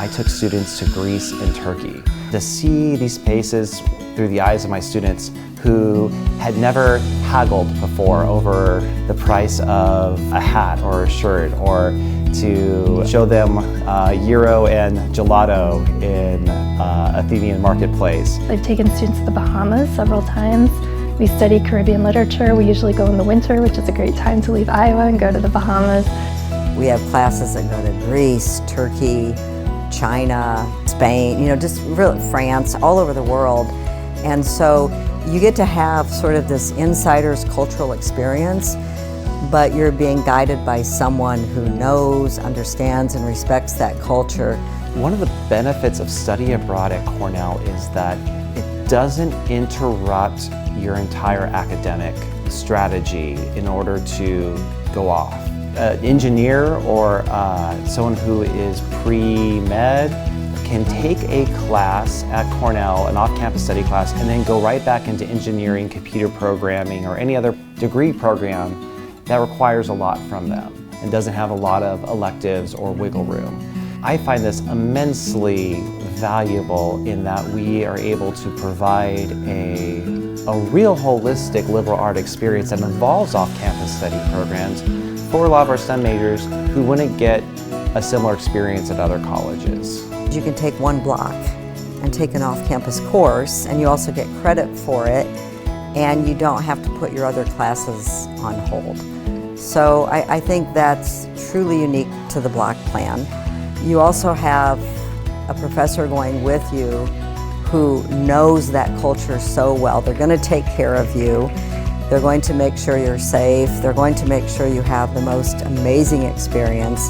I took students to Greece and Turkey to see these places through the eyes of my students who had never haggled before over the price of a hat or a shirt, or to show them euro and gelato in Athenian marketplace. I've taken students to the Bahamas several times. We study Caribbean literature. We usually go in the winter, which is a great time to leave Iowa and go to the Bahamas. We have classes that go to Greece, Turkey, China, Spain, just really France, all over the world. And so you get to have sort of this insider's cultural experience, but you're being guided by someone who knows, understands, and respects that culture. One of the benefits of study abroad at Cornell is that it doesn't interrupt your entire academic strategy in order to go off. An engineer or someone who is pre-med can take a class at Cornell, an off-campus study class, and then go right back into engineering, computer programming, or any other degree program that requires a lot from them and doesn't have a lot of electives or wiggle room. I find this immensely valuable in that we are able to provide a real holistic liberal art experience that involves off-campus study programs for a lot of our STEM majors who wouldn't get a similar experience at other colleges. You can take one block and take an off-campus course, and you also get credit for it, and you don't have to put your other classes on hold. So I think that's truly unique to the block plan. You also have a professor going with you who knows that culture so well. They're going to take care of you. They're going to make sure you're safe. They're going to make sure you have the most amazing experience.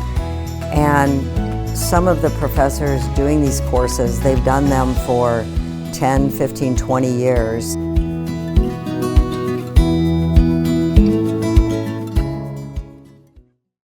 And some of the professors doing these courses, they've done them for 10, 15, 20 years.